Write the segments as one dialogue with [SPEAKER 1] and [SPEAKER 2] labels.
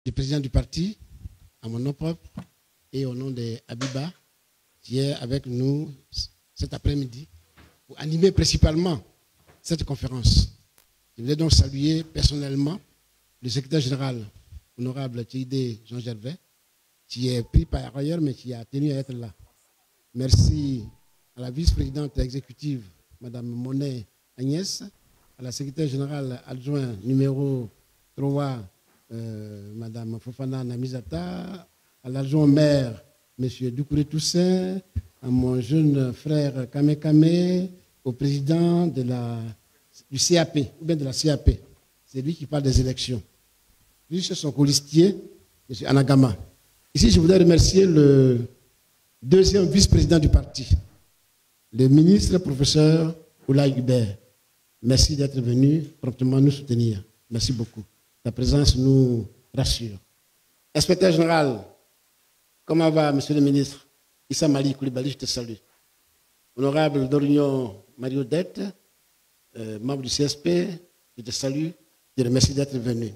[SPEAKER 1] du président du parti, à mon nom propre et au nom de Abiba, qui est avec nous cet après-midi pour animer principalement cette conférence. Je voulais donc saluer personnellement le secrétaire général, honorable TID Jean Gervais, qui est pris par ailleurs, mais qui a tenu à être là. Merci à la vice-présidente exécutive, Mme Monet Agnès, à la secrétaire générale adjointe numéro 3, Mme Fofana Namizata, à l'adjoint maire, M. Doucouré Toussaint, à mon jeune frère Kame Kame, au président de du CAP, ou bien de la CAP. C'est lui qui parle des élections. Lui, c'est son colistier, M. Anagama. Ici, je voudrais remercier le deuxième vice-président du parti, le ministre professeur Oulaye Hubert. Merci d'être venu promptement nous soutenir. Merci beaucoup. Ta présence nous rassure. Inspecteur général, comment va, monsieur le ministre? Issa Mali Koulibaly, je te salue. Honorable Dorignon Marie-Odette, membre du CSP, je te salue. Je te remercie d'être venu.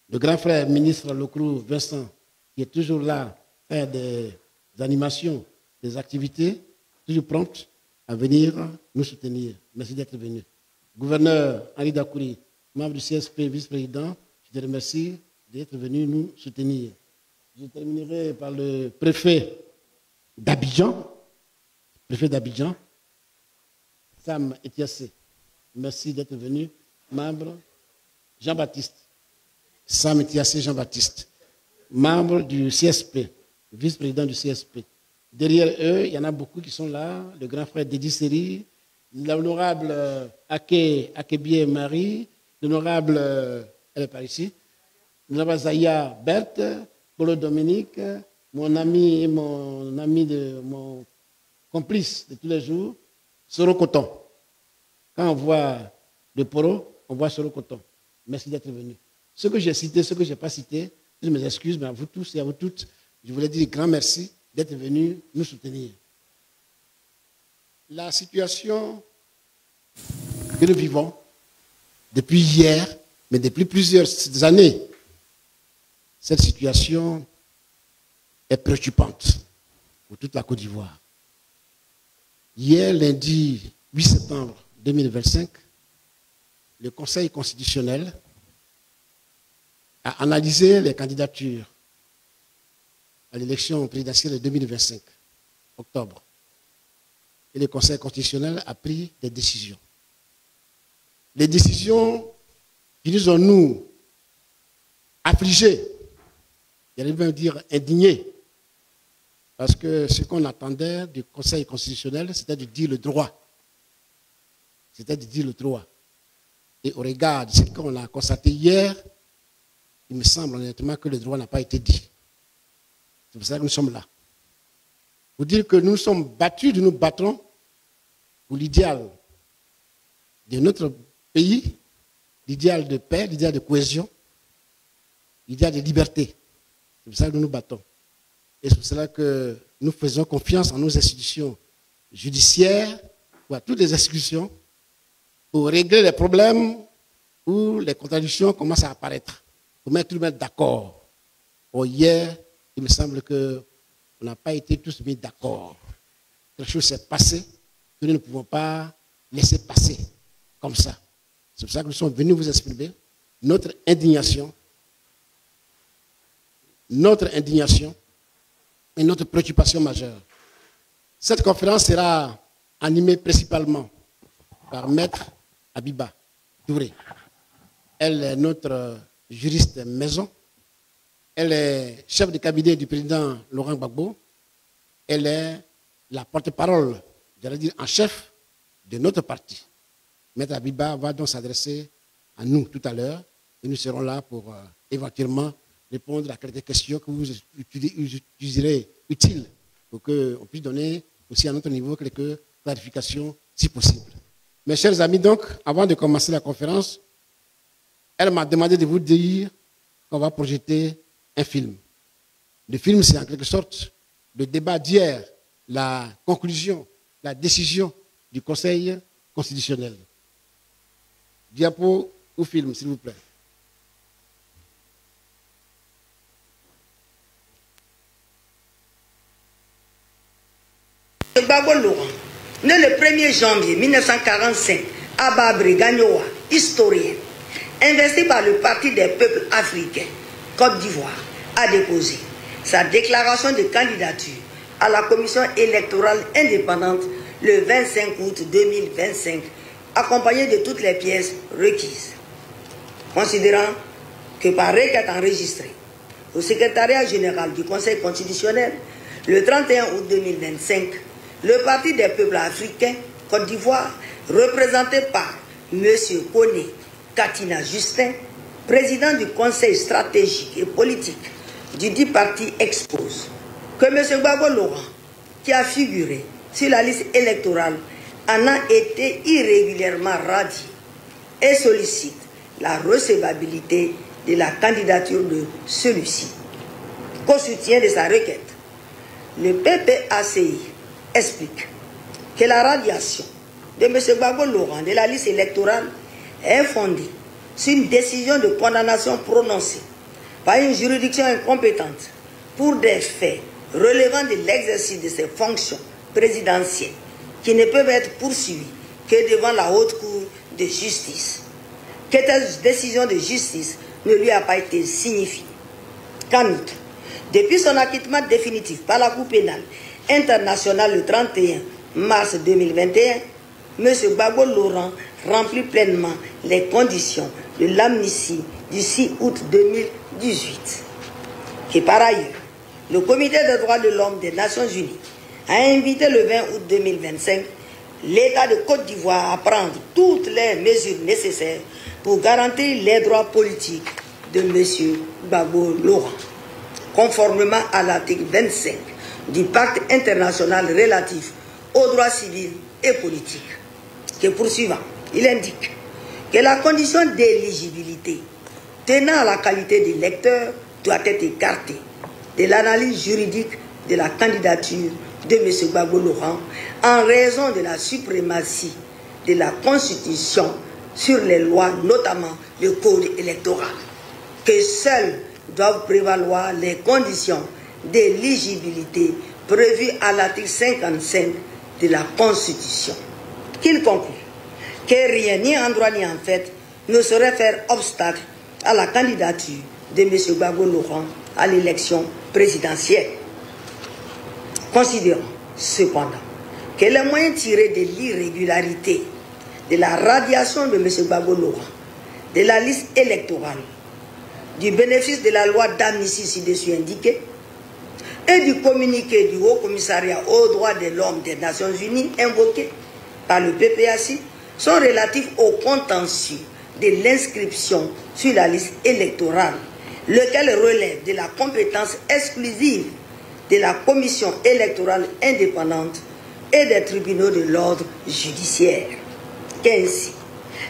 [SPEAKER 1] Le grand frère ministre Locrou Vincent, qui est toujours là, faire des animations, des activités, toujours prompt à venir nous soutenir. Merci d'être venu. Gouverneur Henri Dakouri, membre du CSP, vice-président, je te remercie d'être venu nous soutenir. Je terminerai par le préfet d'Abidjan, Sam Etiassé. Merci d'être venu, membre Jean-Baptiste. Sam Etiassé Jean-Baptiste, membre du CSP, vice-président du CSP. Derrière eux, il y en a beaucoup qui sont là, le grand frère Dédi Seri, l'honorable Akebie Marie, l'honorable, elle est par ici, l'honorable Zaya Berthe, Polo Dominique, mon ami et mon complice de tous les jours, Soro Coton. Quand on voit le Poro, on voit Soro Coton. Merci d'être venu. Ce que j'ai cité, ce que je n'ai pas cité, je me excuse, mais à vous tous et à vous toutes, je voulais dire un grand merci d'être venus nous soutenir. La situation que nous vivons depuis hier, mais depuis plusieurs années, cette situation est préoccupante pour toute la Côte d'Ivoire. Hier, lundi 8 septembre 2025, le Conseil constitutionnel a analysé les candidatures à l'élection présidentielle de 2025, octobre. Et le Conseil constitutionnel a pris des décisions. Les décisions qui nous ont, nous, affligés, j'allais même dire indignés, parce que ce qu'on attendait du Conseil constitutionnel, c'était de dire le droit. C'était de dire le droit. Et au regard de ce qu'on a constaté hier, il me semble honnêtement que le droit n'a pas été dit. C'est pour ça que nous sommes là. Pour dire que nous sommes battus, nous nous battrons pour l'idéal de notre pays, l'idéal de paix, l'idéal de cohésion, l'idéal de liberté. C'est pour ça que nous nous battons. Et c'est pour cela que nous faisons confiance en nos institutions judiciaires, ou à toutes les institutions, pour régler les problèmes où les contradictions commencent à apparaître, pour mettre tout le monde d'accord. Hier, il me semble qu'on n'a pas été tous mis d'accord. Quelque chose s'est passé que nous ne pouvons pas laisser passer comme ça. C'est pour ça que nous sommes venus vous exprimer notre indignation et notre préoccupation majeure. Cette conférence sera animée principalement par Maître Abiba Touré. Elle est notre juriste maison. Elle est chef de cabinet du président Laurent Gbagbo. Elle est la porte-parole, j'allais dire en chef, de notre parti. Maître Abiba va donc s'adresser à nous tout à l'heure et nous serons là pour éventuellement répondre à quelques questions que vous utiliserez utiles pour qu'on puisse donner aussi à notre niveau quelques clarifications si possible. Mes chers amis, donc, avant de commencer la conférence, elle m'a demandé de vous dire qu'on va projeter un film. Le film, c'est en quelque sorte le débat d'hier, la conclusion, la décision du Conseil constitutionnel. Diapo ou film, s'il vous plaît.
[SPEAKER 2] Gbagbo Laurent, né le 1er janvier 1945 à Babri Gagnoa, historien, investi par le Parti des peuples africains, Côte d'Ivoire, a déposé sa déclaration de candidature à la commission électorale indépendante le 25 août 2025, accompagné de toutes les pièces requises. Considérant que par requête enregistrée au secrétariat général du Conseil constitutionnel le 31 août 2025, le Parti des peuples africains, Côte d'Ivoire, représenté par M. Koné Katina Justin, président du Conseil stratégique et politique du dit parti, expose que M. Gbagbo Laurent, qui a figuré sur la liste électorale, en a été irrégulièrement radié et sollicite la recevabilité de la candidature de celui-ci. Qu'au soutien de sa requête, le PPACI explique que la radiation de M. Gbagbo Laurent de la liste électorale est fondée sur une décision de condamnation prononcée par une juridiction incompétente pour des faits relevant de l'exercice de ses fonctions présidentielles qui ne peuvent être poursuivies que devant la haute cour de justice. Que cette décision de justice ne lui a pas été signifiée. Qu'en outre, depuis son acquittement définitif par la Cour pénale internationale le 31 mars 2021, M. Gbagbo Laurent remplit pleinement les conditions de l'amnistie du 6 août 2018. Et par ailleurs, le Comité des droits de l'homme des Nations Unies a invité le 20 août 2025 l'État de Côte d'Ivoire à prendre toutes les mesures nécessaires pour garantir les droits politiques de M. Gbagbo Laurent, conformément à l'article 25 du Pacte international relatif aux droits civils et politiques. Que poursuivant, il indique que la condition d'éligibilité tenant à la qualité d'électeur doit être écartée de l'analyse juridique de la candidature de M. Gbagbo Laurent en raison de la suprématie de la Constitution sur les lois, notamment le Code électoral, que seules doivent prévaloir les conditions d'éligibilité prévues à l'article 55 de la Constitution. Qu'il conclut que rien, ni en droit ni en fait, ne saurait faire obstacle à la candidature de M. Gbagbo Laurent à l'élection présidentielle. Considérons cependant que les moyens tirés de l'irrégularité de la radiation de M. Gbagbo Laurent de la liste électorale, du bénéfice de la loi d'amnistie ci-dessus indiquée et du communiqué du Haut Commissariat aux droits de l'homme des Nations Unies invoqué par le PPACI sont relatifs au contentieux de l'inscription sur la liste électorale, lequel relève de la compétence exclusive de la Commission électorale indépendante et des tribunaux de l'ordre judiciaire. Qu'ainsi,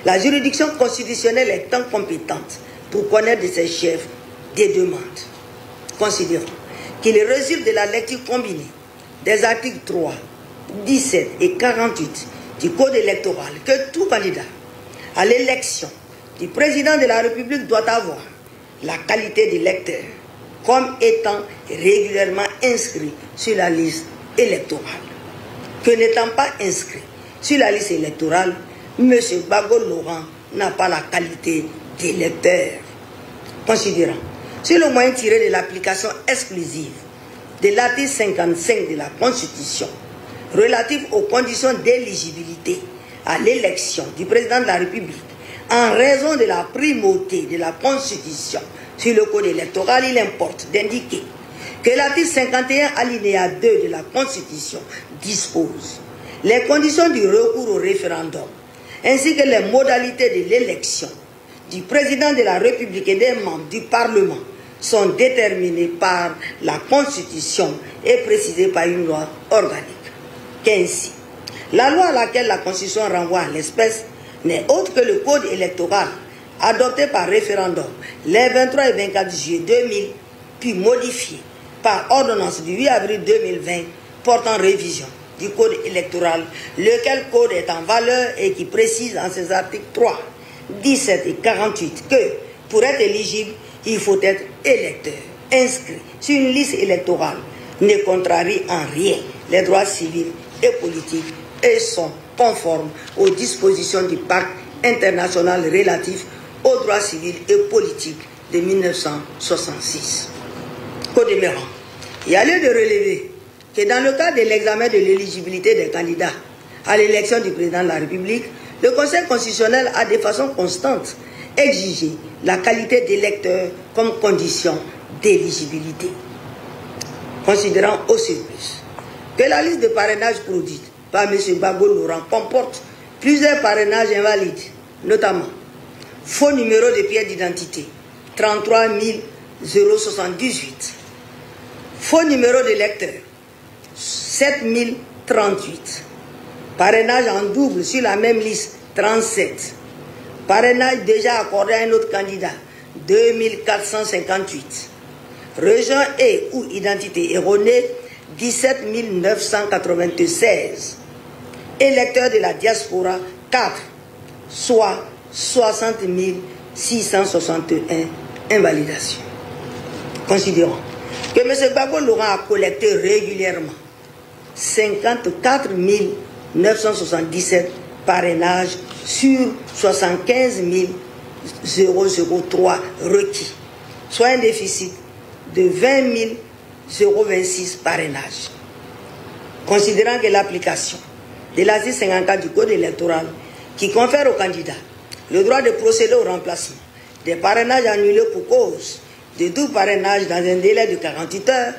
[SPEAKER 2] la juridiction constitutionnelle est incompétente pour connaître de ses chefs des demandes. Considérons qu'il résulte de la lecture combinée des articles 3, 17 et 48 du Code électoral que tout candidat à l'élection du président de la République doit avoir la qualité d'électeur comme étant régulièrement inscrit sur la liste électorale. Que n'étant pas inscrit sur la liste électorale, M. Gbagbo Laurent n'a pas la qualité d'électeur. Considérant sur le moyen tiré de l'application exclusive de l'article 55 de la Constitution relatif aux conditions d'éligibilité à l'élection du président de la République en raison de la primauté de la Constitution sur le Code électoral, il importe d'indiquer que l'article 51 alinéa 2 de la Constitution dispose les conditions du recours au référendum ainsi que les modalités de l'élection du président de la République et des membres du Parlement sont déterminées par la Constitution et précisées par une loi organique. Qu'ainsi, la loi à laquelle la Constitution renvoie à l'espèce n'est autre que le Code électoral adopté par référendum les 23 et 24 juillet 2000, puis modifié par ordonnance du 8 avril 2020 portant révision du Code électoral, lequel code est en valeur et qui précise en ses articles 3, 17 et 48 que pour être éligible, il faut être électeur, inscrit sur une liste électorale, ne contrarie en rien les droits civils et politiques et sont conformes aux dispositions du pacte international relatif aux droits civils et politiques de 1966. Au demeurant, il y a lieu de relever que dans le cadre de l'examen de l'éligibilité des candidats à l'élection du président de la République, le Conseil constitutionnel a de façon constante exigé la qualité d'électeur comme condition d'éligibilité. Considérant au surplus que la liste de parrainage produite par M. Gbagbo Laurent comporte plusieurs parrainages invalides, notamment faux numéro de pièce d'identité 33 078, faux numéro de lecteur 7038, parrainage en double sur la même liste 37, parrainage déjà accordé à un autre candidat 2458, région et ou identité erronée 17 996, électeurs de la diaspora 4, soit 60 661 invalidations. Considérons que M. Gbagbo Laurent a collecté régulièrement 54 977 parrainages sur 75 003 requis, soit un déficit de 20 026 parrainages. Considérant que l'application de l'article 54 du Code électoral qui confère aux candidats le droit de procéder au remplacement des parrainages annulés pour cause de tout parrainage dans un délai de 48 heures,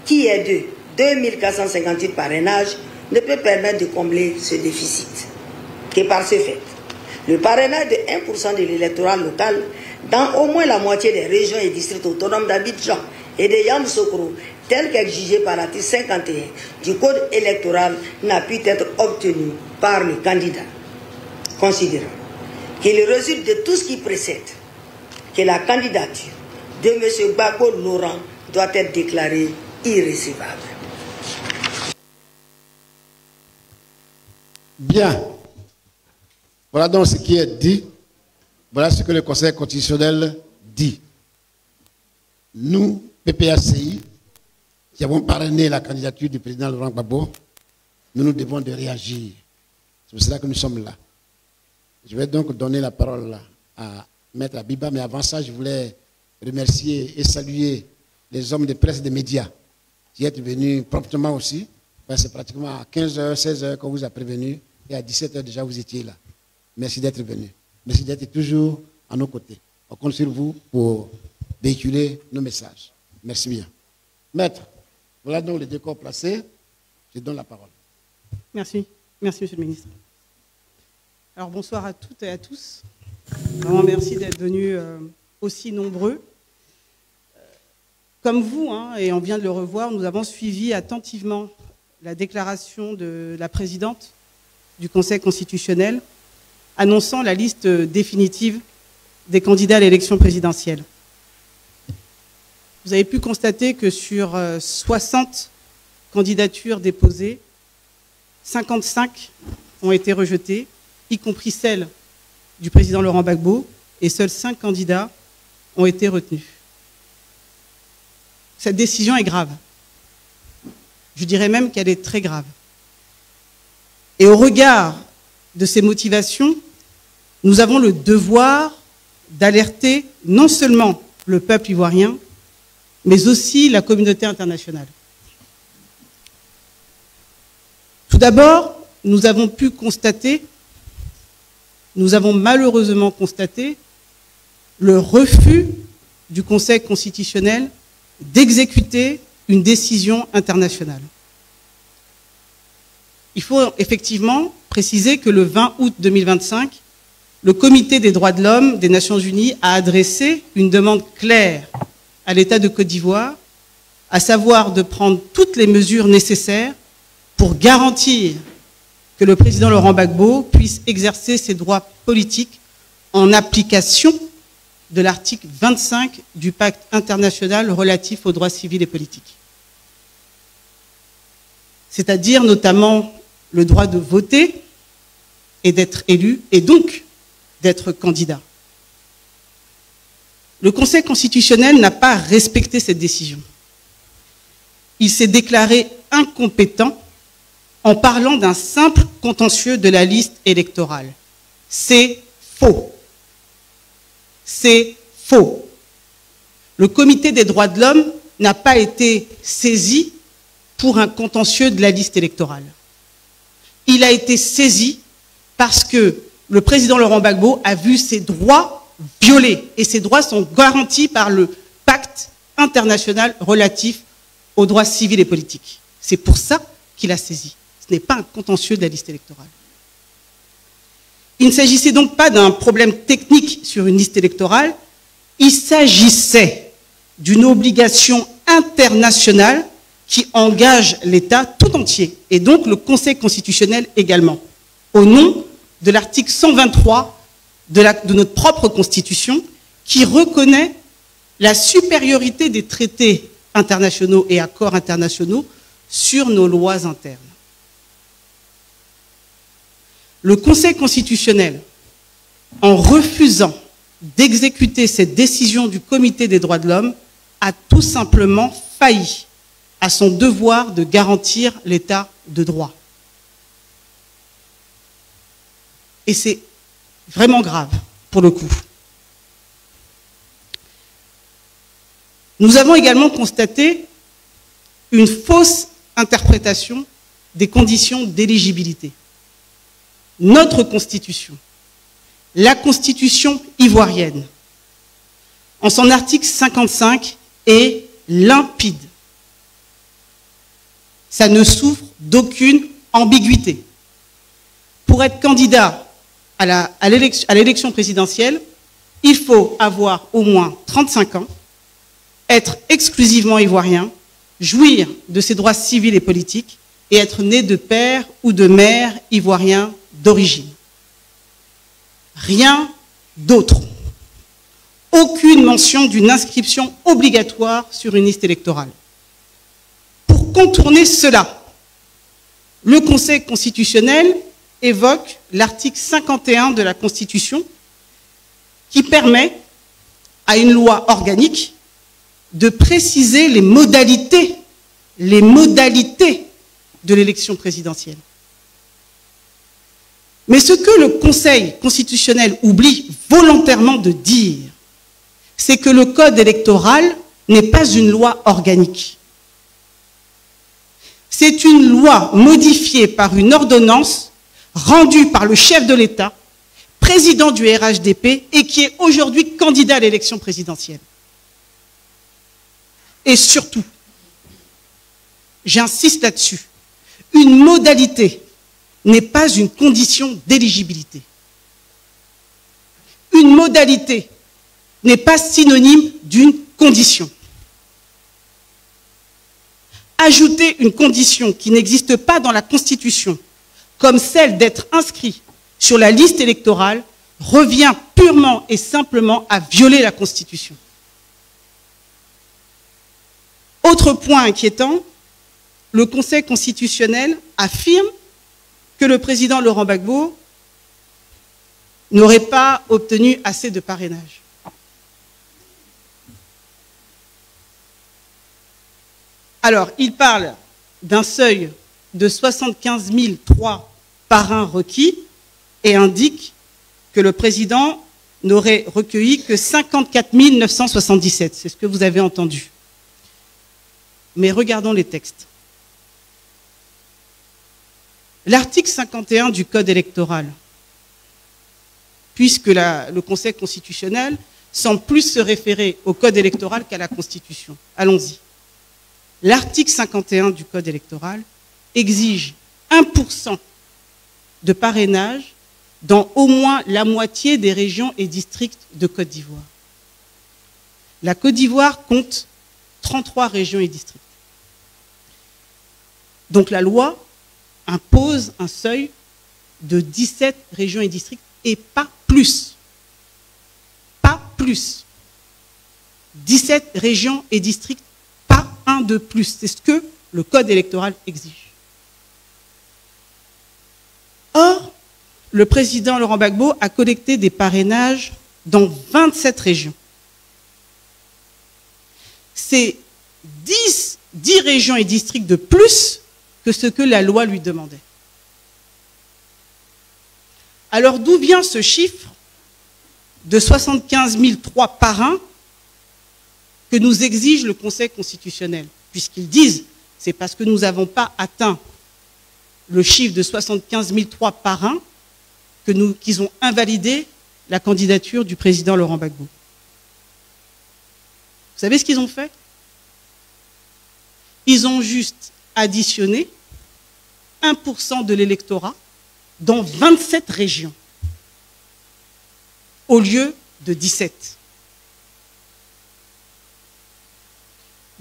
[SPEAKER 2] qui est de 2458 parrainages, ne peut permettre de combler ce déficit. Que par ce fait, le parrainage de 1% de l'électorat local dans au moins la moitié des régions et districts autonomes d'Abidjan et de Yamoussoukro, tel qu'exigé par l'article 51 du Code électoral, n'a pu être obtenu par le candidat. Considérant qu'il résulte de tout ce qui précède que la candidature de M. Gbagbo Laurent doit être déclarée irrécevable.
[SPEAKER 1] Bien. Voilà donc ce qui est dit. Voilà ce que le Conseil constitutionnel dit. Nous, PPACI, qui avons parrainé la candidature du président Laurent Gbagbo, nous devons de réagir. C'est pour cela que nous sommes là. Je vais donc donner la parole à Maître Abiba, mais avant ça, je voulais remercier et saluer les hommes de presse et des médias qui sont venus promptement aussi. C'est pratiquement à 15h, 16h qu'on vous a prévenu et à 17h déjà vous étiez là. Merci d'être venus. Merci d'être toujours à nos côtés. On compte sur vous pour véhiculer nos messages. Merci bien. Maître, voilà donc le décor placé. Je donne la parole.
[SPEAKER 3] Merci. Merci, Monsieur le Ministre. Alors, bonsoir à toutes et à tous. Vraiment, merci d'être venus aussi nombreux. Comme vous, et on vient de le revoir, nous avons suivi attentivement la déclaration de la présidente du Conseil constitutionnel annonçant la liste définitive des candidats à l'élection présidentielle. Vous avez pu constater que sur 60 candidatures déposées, 55 ont été rejetées, y compris celle du président Laurent Gbagbo, et seuls 5 candidats ont été retenus. Cette décision est grave. Je dirais même qu'elle est très grave. Et au regard de ces motivations, nous avons le devoir d'alerter non seulement le peuple ivoirien, mais aussi la communauté internationale. Tout d'abord, nous avons malheureusement constaté le refus du Conseil constitutionnel d'exécuter une décision internationale. Il faut effectivement préciser que le 20 août 2025, le Comité des droits de l'homme des Nations Unies a adressé une demande claire à l'État de Côte d'Ivoire, à savoir de prendre toutes les mesures nécessaires pour garantir que le président Laurent Gbagbo puisse exercer ses droits politiques en application de l'article 25 du pacte international relatif aux droits civils et politiques. C'est-à-dire notamment le droit de voter et d'être élu, et donc d'être candidat. Le Conseil constitutionnel n'a pas respecté cette décision. Il s'est déclaré incompétent en parlant d'un simple contentieux de la liste électorale. C'est faux. C'est faux. Le Comité des droits de l'homme n'a pas été saisi pour un contentieux de la liste électorale. Il a été saisi parce que le président Laurent Gbagbo a vu ses droits violés, et ces droits sont garantis par le pacte international relatif aux droits civils et politiques. C'est pour ça qu'il a saisi. Ce n'est pas un contentieux de la liste électorale. Il ne s'agissait donc pas d'un problème technique sur une liste électorale, il s'agissait d'une obligation internationale qui engage l'État tout entier, et donc le Conseil constitutionnel également, au nom de l'article 123 de notre propre Constitution, qui reconnaît la supériorité des traités internationaux et accords internationaux sur nos lois internes. Le Conseil constitutionnel, en refusant d'exécuter cette décision du Comité des droits de l'homme, a tout simplement failli à son devoir de garantir l'état de droit. Et c'est vraiment grave, pour le coup. Nous avons également constaté une fausse interprétation des conditions d'éligibilité. Notre Constitution, la Constitution ivoirienne, en son article 55, est limpide. Ça ne souffre d'aucune ambiguïté. Pour être candidat à l'élection présidentielle, il faut avoir au moins 35 ans, être exclusivement ivoirien, jouir de ses droits civils et politiques et être né de père ou de mère ivoirien d'origine. Rien d'autre. Aucune mention d'une inscription obligatoire sur une liste électorale. Pour contourner cela, le Conseil constitutionnel évoque l'article 51 de la Constitution qui permet à une loi organique de préciser les modalités de l'élection présidentielle. Mais ce que le Conseil constitutionnel oublie volontairement de dire, c'est que le code électoral n'est pas une loi organique. C'est une loi modifiée par une ordonnance rendue par le chef de l'État, président du RHDP, et qui est aujourd'hui candidat à l'élection présidentielle. Et surtout, j'insiste là-dessus, une modalité n'est pas une condition d'éligibilité. Une modalité n'est pas synonyme d'une condition. Ajouter une condition qui n'existe pas dans la Constitution, comme celle d'être inscrit sur la liste électorale, revient purement et simplement à violer la Constitution. Autre point inquiétant, le Conseil constitutionnel affirme que le président Laurent Gbagbo n'aurait pas obtenu assez de parrainage. Alors, il parle d'un seuil de 75 003 parrains requis et indique que le président n'aurait recueilli que 54 977. C'est ce que vous avez entendu. Mais regardons les textes. L'article 51 du Code électoral, puisque le Conseil constitutionnel semble plus se référer au Code électoral qu'à la Constitution. Allons-y. L'article 51 du Code électoral exige 1% de parrainage dans au moins la moitié des régions et districts de Côte d'Ivoire. La Côte d'Ivoire compte 33 régions et districts. Donc la loi impose un seuil de 17 régions et districts et pas plus. Pas plus. 17 régions et districts, pas un de plus. C'est ce que le Code électoral exige. Or, le président Laurent Gbagbo a collecté des parrainages dans 27 régions. C'est 10 régions et districts de plus que ce que la loi lui demandait. Alors d'où vient ce chiffre de 75 003 parrains que nous exige le Conseil constitutionnel? Puisqu'ils disent, c'est parce que nous n'avons pas atteint le chiffre de 75 003 parrains qu'ils ont invalidé la candidature du président Laurent Gbagbo. Vous savez ce qu'ils ont fait? Ils ont juste additionné 1% de l'électorat dans 27 régions, au lieu de 17.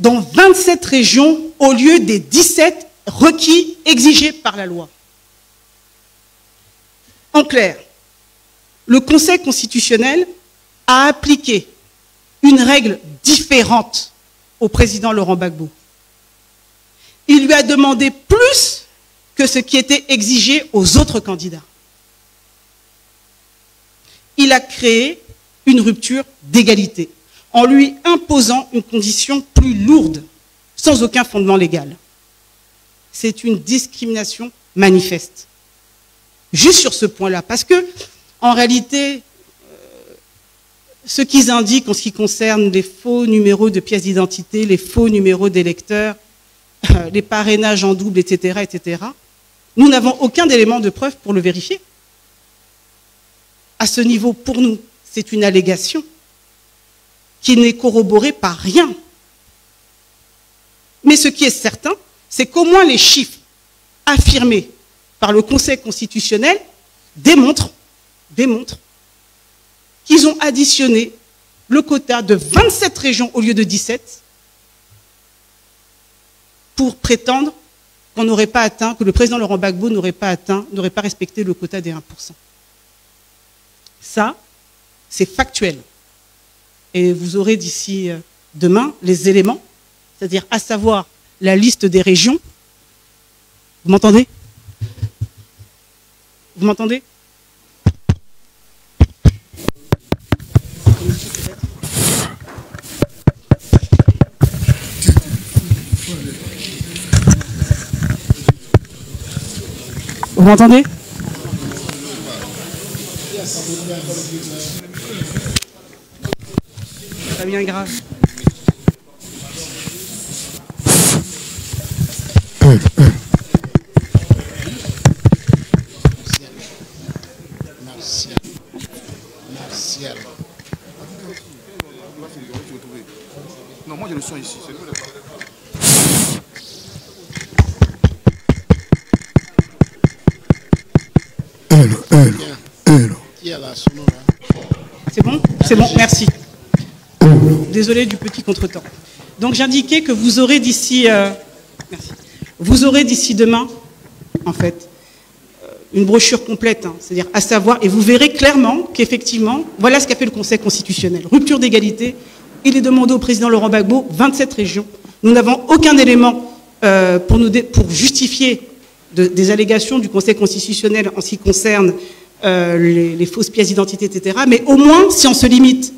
[SPEAKER 3] Dans 27 régions, au lieu des 17 requis exigés par la loi. En clair, le Conseil constitutionnel a appliqué une règle différente au président Laurent Gbagbo. Il lui a demandé plus que ce qui était exigé aux autres candidats. Il a créé une rupture d'égalité en lui imposant une condition plus lourde, sans aucun fondement légal. C'est une discrimination manifeste. Juste sur ce point-là, parce que, en réalité, ce qu'ils indiquent en ce qui concerne les faux numéros de pièces d'identité, les faux numéros d'électeurs, les parrainages en double, etc., etc., nous n'avons aucun élément de preuve pour le vérifier. À ce niveau, pour nous, c'est une allégation qui n'est corroborée par rien. Mais ce qui est certain, c'est qu'au moins les chiffres affirmés par le Conseil constitutionnel démontrent qu'ils ont additionné le quota de 27 régions au lieu de 17 pour prétendre qu'on n'aurait pas atteint, que le président Laurent Gbagbo n'aurait pas respecté le quota des 1%. Ça, c'est factuel. Et vous aurez d'ici demain les éléments, c'est-à-dire à savoir la liste des régions. Vous m'entendez? Vous m'entendez? Vous m'entendez? Pas bien grave.
[SPEAKER 1] Martial.
[SPEAKER 4] Non, moi j'ai le son ici. C'est tout.
[SPEAKER 3] C'est bon? C'est bon, merci. Désolé du petit contretemps. Donc j'indiquais que vous aurez d'ici demain, en fait, une brochure complète, hein, c'est-à-dire à savoir, et vous verrez clairement qu'effectivement, voilà ce qu'a fait le Conseil constitutionnel. Rupture d'égalité, il est demandé au président Laurent Gbagbo 27 régions. Nous n'avons aucun élément pour justifier des allégations du Conseil constitutionnel en ce qui concerne les fausses pièces d'identité, etc. Mais au moins, si on se limite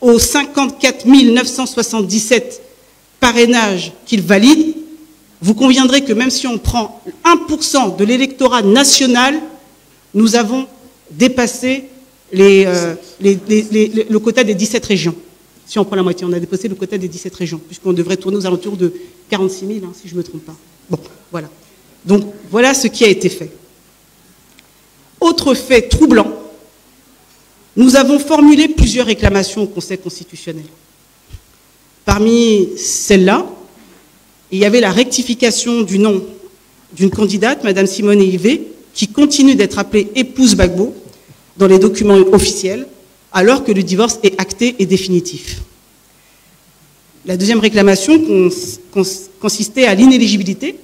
[SPEAKER 3] aux 54 977 parrainages qu'il valide, vous conviendrez que même si on prend 1% de l'électorat national, nous avons dépassé le quota des 17 régions. Si on prend la moitié, on a dépassé le quota des 17 régions, puisqu'on devrait tourner aux alentours de 46 000, hein, si je ne me trompe pas. Bon, voilà. Donc, voilà ce qui a été fait. Autre fait troublant, nous avons formulé plusieurs réclamations au Conseil constitutionnel. Parmi celles-là, il y avait la rectification du nom d'une candidate, Mme Simone Yvé, qui continue d'être appelée épouse Gbagbo dans les documents officiels, alors que le divorce est acté et définitif. La deuxième réclamation consistait à l'inéligibilité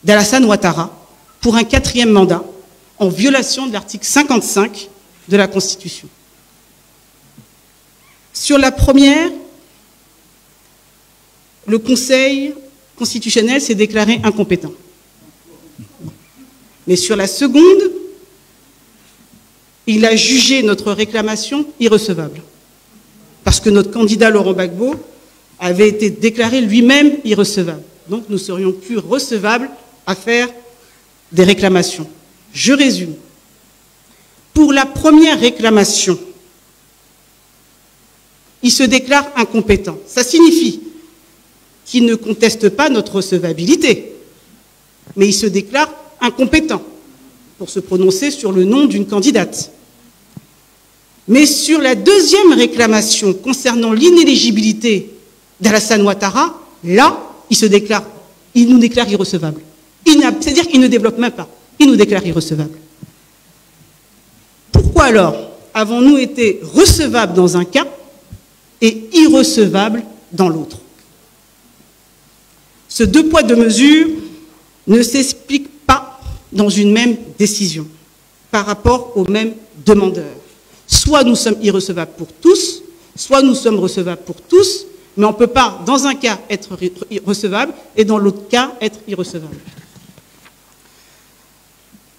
[SPEAKER 3] d'Alassane Ouattara pour un 4e mandat, en violation de l'article 55 de la Constitution. Sur la première, le Conseil constitutionnel s'est déclaré incompétent. Mais sur la seconde, il a jugé notre réclamation irrecevable. Parce que notre candidat Laurent Gbagbo avait été déclaré lui-même irrecevable. Donc nous serions plus recevables à faire des réclamations. Je résume. Pour la première réclamation, il se déclare incompétent. Ça signifie qu'il ne conteste pas notre recevabilité, mais il se déclare incompétent pour se prononcer sur le nom d'une candidate. Mais sur la deuxième réclamation concernant l'inéligibilité d'Alassane Ouattara, là, il nous déclare irrecevable. C'est-à-dire qu'il ne développe même pas. Il nous déclare irrecevable. Pourquoi alors avons-nous été recevables dans un cas et irrecevables dans l'autre? Ce deux poids, deux mesures ne s'explique pas dans une même décision par rapport aux mêmes demandeurs. Soit nous sommes irrecevables pour tous, soit nous sommes recevables pour tous, mais on ne peut pas, dans un cas, être recevable et dans l'autre cas, être irrecevable.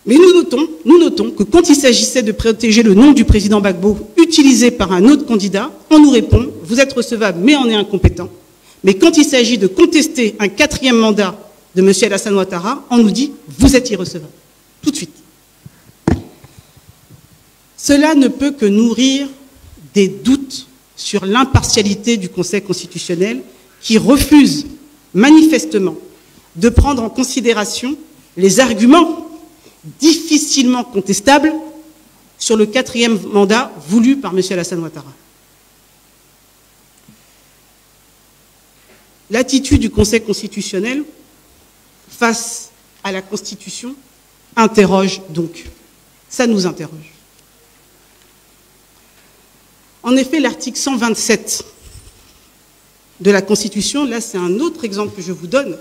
[SPEAKER 3] Mais nous notons que quand il s'agissait de protéger le nom du président Gbagbo utilisé par un autre candidat, on nous répond « vous êtes recevable, mais on est incompétent ». Mais quand il s'agit de contester un quatrième mandat de M. Alassane Ouattara, on nous dit « vous êtes irrecevable ». Tout de suite. Cela ne peut que nourrir des doutes sur l'impartialité du Conseil constitutionnel qui refuse manifestement de prendre en considération les arguments difficilement contestables sur le quatrième mandat voulu par M. Alassane Ouattara. L'attitude du Conseil constitutionnel face à la Constitution interroge donc. Ça nous interroge. En effet, l'article 127 de la Constitution, là c'est un autre exemple que je vous donne,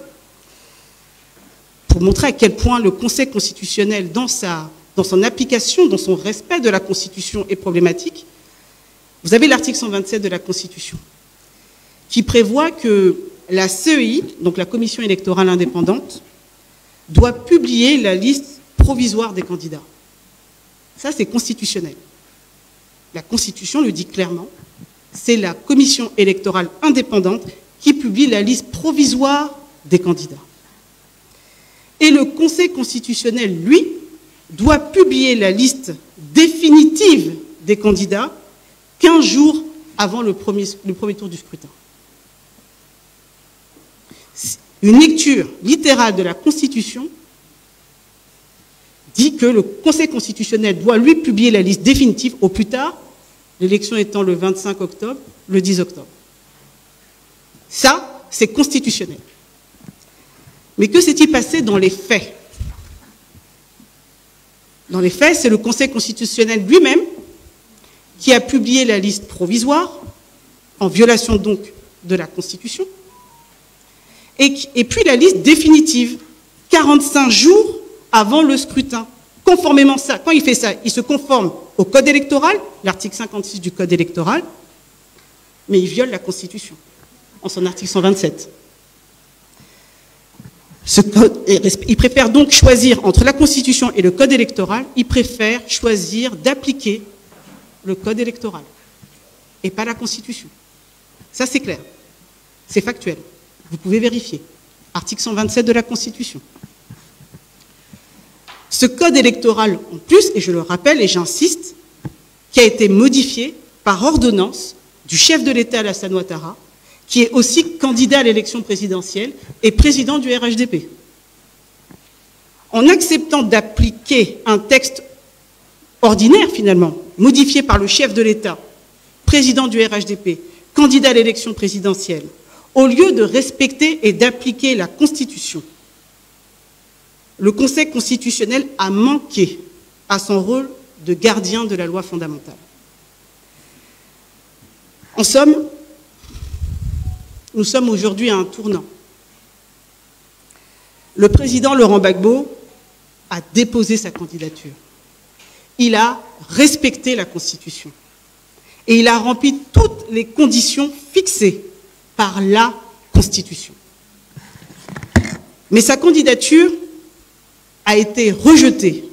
[SPEAKER 3] pour montrer à quel point le Conseil constitutionnel, dans son application, dans son respect de la Constitution, est problématique. Vous avez l'article 127 de la Constitution, qui prévoit que la CEI, donc la Commission électorale indépendante, doit publier la liste provisoire des candidats. Ça, c'est constitutionnel. La Constitution le dit clairement, c'est la Commission électorale indépendante qui publie la liste provisoire des candidats. Et le Conseil constitutionnel, lui, doit publier la liste définitive des candidats 15 jours avant le premier tour du scrutin. Une lecture littérale de la Constitution dit que le Conseil constitutionnel doit lui publier la liste définitive au plus tard, l'élection étant le 25 octobre, le 10 octobre. Ça, c'est constitutionnel. Mais que s'est-il passé dans les faits? Dans les faits, c'est le Conseil constitutionnel lui-même qui a publié la liste provisoire, en violation donc de la Constitution, et puis la liste définitive, 45 jours avant le scrutin. Conformément à ça, quand il fait ça, il se conforme au Code électoral, l'article 56 du Code électoral, mais il viole la Constitution, en son article 127. Il préfère donc choisir entre la Constitution et le Code électoral, il préfère choisir d'appliquer le Code électoral et pas la Constitution. Ça, c'est clair. C'est factuel. Vous pouvez vérifier. Article 127 de la Constitution. Ce Code électoral, en plus, et je le rappelle et j'insiste, qui a été modifié par ordonnance du chef de l'État Alassane Ouattara, qui est aussi candidat à l'élection présidentielle et président du RHDP. En acceptant d'appliquer un texte ordinaire, finalement, modifié par le chef de l'État, président du RHDP, candidat à l'élection présidentielle, au lieu de respecter et d'appliquer la Constitution, le Conseil constitutionnel a manqué à son rôle de gardien de la loi fondamentale. En somme, nous sommes aujourd'hui à un tournant. Le président Laurent Gbagbo a déposé sa candidature. Il a respecté la Constitution. Et il a rempli toutes les conditions fixées par la Constitution. Mais sa candidature a été rejetée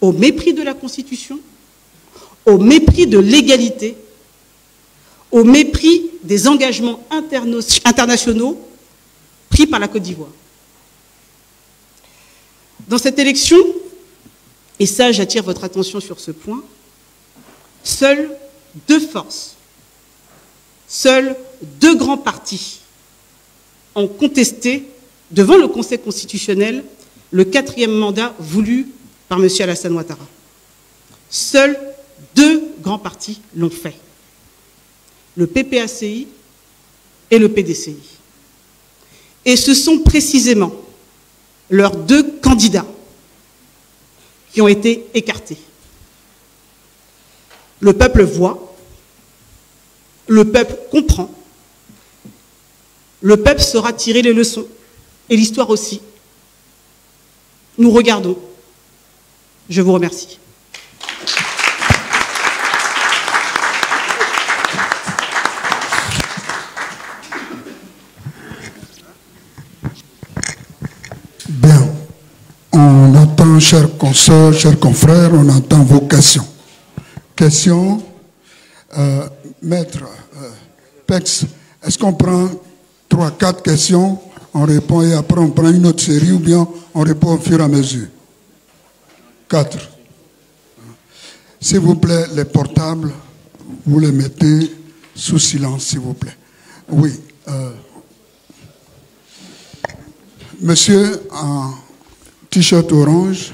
[SPEAKER 3] au mépris de la Constitution, au mépris de l'égalité, au mépris des engagements internationaux pris par la Côte d'Ivoire. Dans cette élection, et ça j'attire votre attention sur ce point, seules deux forces, seuls deux grands partis ont contesté devant le Conseil constitutionnel le 4e mandat voulu par M. Alassane Ouattara. Seuls deux grands partis l'ont fait, le PPACI et le PDCI. Et ce sont précisément leurs deux candidats qui ont été écartés. Le peuple voit, le peuple comprend, le peuple saura tirer les leçons, et l'histoire aussi. Nous regardons. Je vous remercie.
[SPEAKER 5] Bien. On entend, chers consoeurs, chers confrères, on entend vos questions. Questions, Maître Pex, est-ce qu'on prend 3-4 questions, on répond et après on prend une autre série ou bien on répond au fur et à mesure? 4. S'il vous plaît, les portables, vous les mettez sous silence, s'il vous plaît. Oui. Monsieur en t-shirt orange,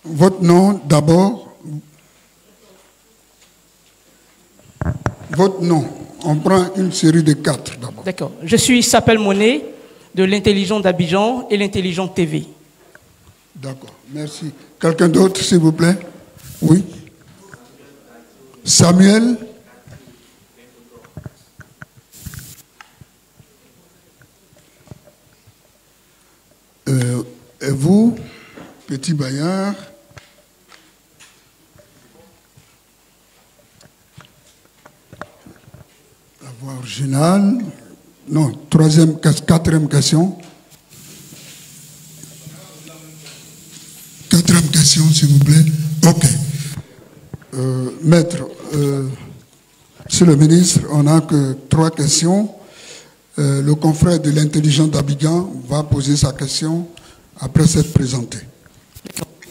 [SPEAKER 5] votre nom d'abord. Votre nom. On prend une série de 4 d'abord.
[SPEAKER 6] D'accord. Je suis Sapel Monet de l'Intelligent d'Abidjan et l'Intelligent TV.
[SPEAKER 5] D'accord. Merci. Quelqu'un d'autre, s'il vous plaît? Oui. Samuel. Et vous, Petit Bayard? La voix originale. Non, 4e question. 4e question, s'il vous plaît. OK. Maître, Monsieur le ministre, on n'a que 3 questions. Le confrère de l'Intelligent d'Abidjan va poser sa question après s'être présenté.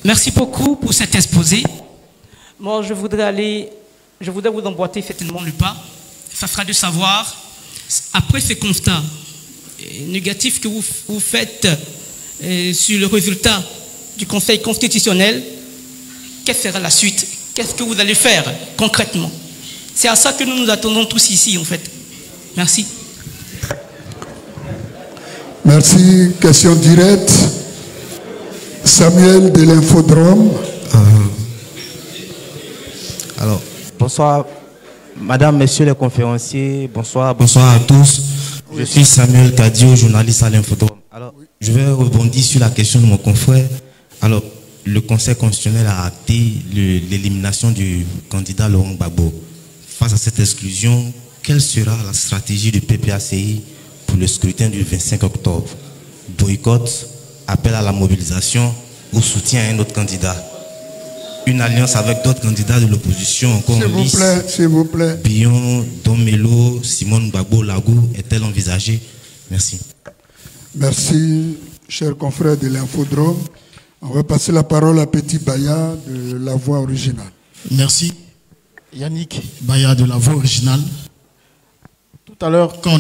[SPEAKER 6] Merci beaucoup pour cet exposé. Moi, je voudrais vous emboîter certainement le pas. Ça sera de savoir, après ce constat négatif que vous faites sur le résultat du Conseil constitutionnel, quelle sera la suite? Qu'est-ce que vous allez faire concrètement? C'est à ça que nous nous attendons tous ici, en fait. Merci.
[SPEAKER 5] Merci. Question directe. Samuel de l'Infodrome.
[SPEAKER 7] Alors, bonsoir, madame, messieurs les conférenciers. Bonsoir à tous. Je suis Samuel Kadio, journaliste à l'Infodrome. Alors, je vais rebondir sur la question de mon confrère. Alors, le Conseil constitutionnel a acté l'élimination du candidat Laurent Gbagbo. Face à cette exclusion, quelle sera la stratégie du PPACI pour le scrutin du 25 octobre? Boycott, appel à la mobilisation ou soutien à un autre candidat? Une alliance avec d'autres candidats de l'opposition encore en lice?
[SPEAKER 5] S'il vous plaît.
[SPEAKER 7] Billon, Domelo, Simone Gbagbo, Lagou, est-elle envisagée? Merci.
[SPEAKER 5] Merci, chers confrères de l'Infodrome. On va passer la parole à Petit Baya de La Voix Originale.
[SPEAKER 8] Merci. Yannick Baya de La Voix Originale. Tout à l'heure, quand